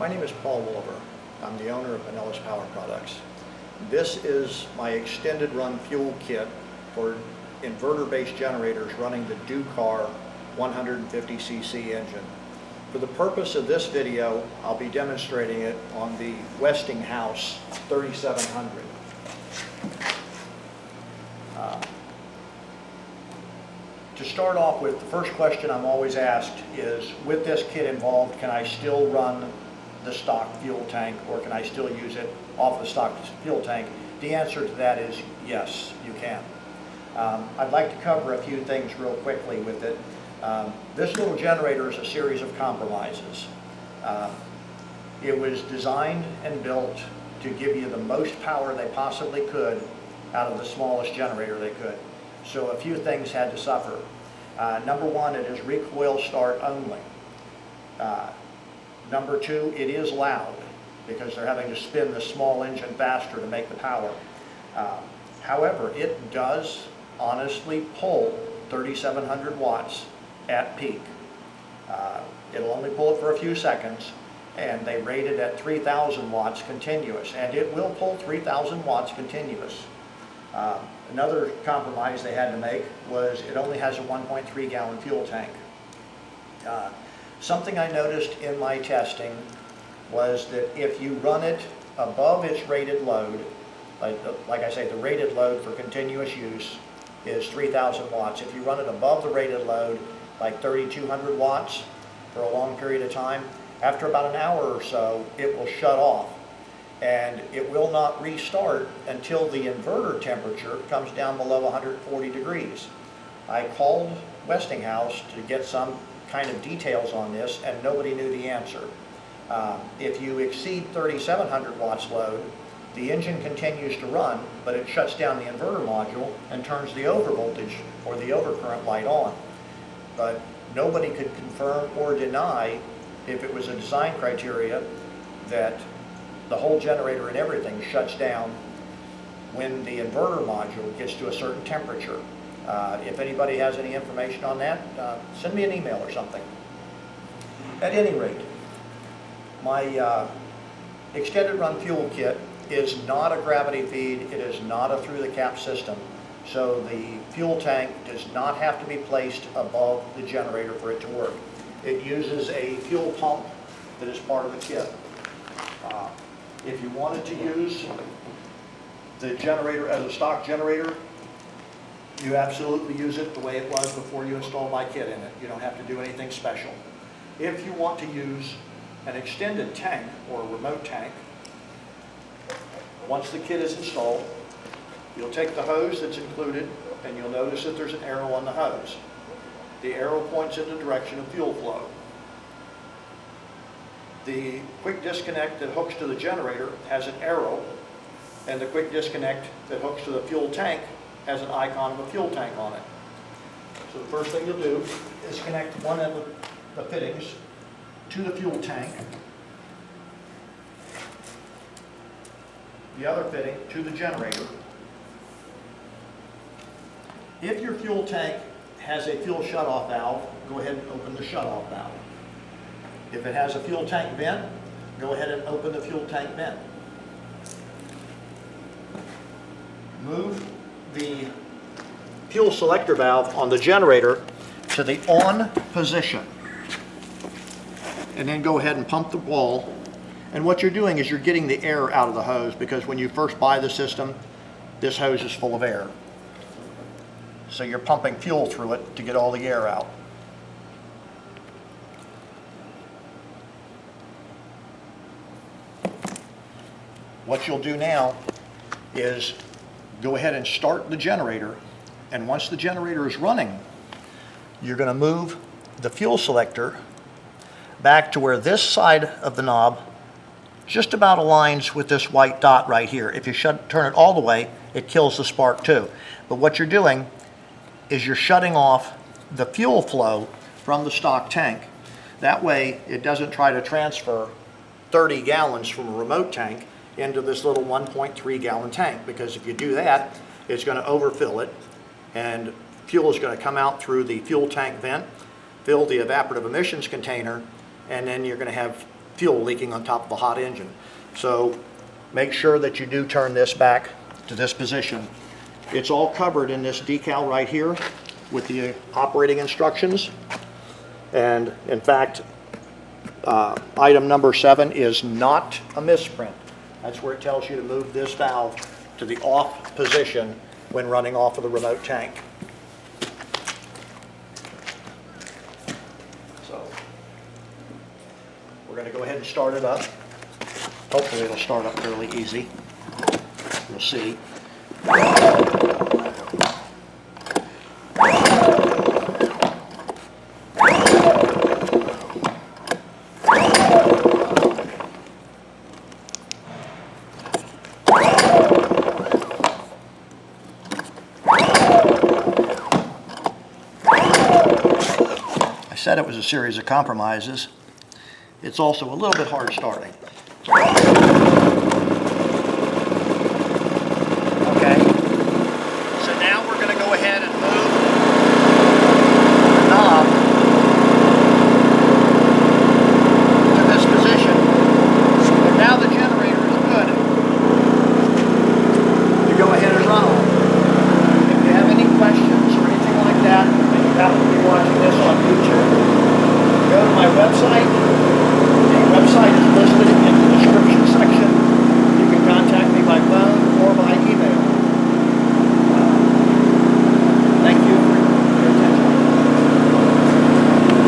My name is Paul Wolver. I'm the owner of Pinellas Power Products. This is my extended run fuel kit for inverter-based generators running the DuCar 150cc engine. For the purpose of this video, I'll be demonstrating it on the Westinghouse 3700. To start off with, the first question I'm always asked is, with this kit involved, can I still run the stock fuel tank, or can I still use it off the stock fuel tank? The answer to that is yes, you can. I'd like to cover a few things real quickly with it. This little generator is a series of compromises. It was designed and built to give you the most power they possibly could out of the smallest generator they could. So a few things had to suffer. Number one, it is recoil start only. Number two, it is loud because they're having to spin the small engine faster to make the power. However, it does honestly pull 3,700 watts at peak. It'll only pull it for a few seconds, and they rate it at 3,000 watts continuous, and it will pull 3,000 watts continuous. Another compromise they had to make was it only has a 1.3 gallon fuel tank. Something I noticed in my testing was that if you run it above its rated load, like I say, the rated load for continuous use is 3,000 watts. If you run it above the rated load, like 3,200 watts for a long period of time, after about an hour or so, it will shut off. And it will not restart until the inverter temperature comes down below 140 degrees. I called Westinghouse to get some kind of details on this, and nobody knew the answer. If you exceed 3,700 watts load, the engine continues to run, but it shuts down the inverter module and turns the overvoltage or the overcurrent light on. But nobody could confirm or deny if it was a design criteria that the whole generator and everything shuts down when the inverter module gets to a certain temperature. If anybody has any information on that, send me an email or something. At any rate, my extended run fuel kit is not a gravity feed. It is not a through the cap system. So the fuel tank does not have to be placed above the generator for it to work. It uses a fuel pump that is part of the kit. If you wanted to use the generator as a stock generator, you absolutely use it the way it was before you installed my kit in it. You don't have to do anything special. If you want to use an extended tank or a remote tank, once the kit is installed, you'll take the hose that's included, and you'll notice that there's an arrow on the hose. The arrow points in the direction of fuel flow. The quick disconnect that hooks to the generator has an arrow, and the quick disconnect that hooks to the fuel tank has an icon of a fuel tank on it. So the first thing you'll do is connect one end of the fittings to the fuel tank, the other fitting to the generator. If your fuel tank has a fuel shutoff valve, go ahead and open the shutoff valve. If it has a fuel tank vent, go ahead and open the fuel tank vent. Move the fuel selector valve on the generator to the on position. And then go ahead and pump the wall. And what you're doing is you're getting the air out of the hose, because when you first buy the system, this hose is full of air. So you're pumping fuel through it to get all the air out. What you'll do now is go ahead and start the generator, and once the generator is running, you're going to move the fuel selector back to where this side of the knob just about aligns with this white dot right here. If you turn it all the way, it kills the spark too. But what you're doing is you're shutting off the fuel flow from the stock tank. That way it doesn't try to transfer 30 gallons from a remote tank into this little 1.3 gallon tank, because if you do that, it's going to overfill it, and fuel is going to come out through the fuel tank vent, fill the evaporative emissions container, and then you're going to have fuel leaking on top of a hot engine. So make sure that you do turn this back to this position. It's all covered in this decal right here with the operating instructions. And in fact, item number 7 is not a misprint. That's where it tells you to move this valve to the off position when running off of the remote tank. So we're going to go ahead and start it up. Hopefully it'll start up fairly easy. We'll see. I said it was a series of compromises. It's also a little bit hard starting.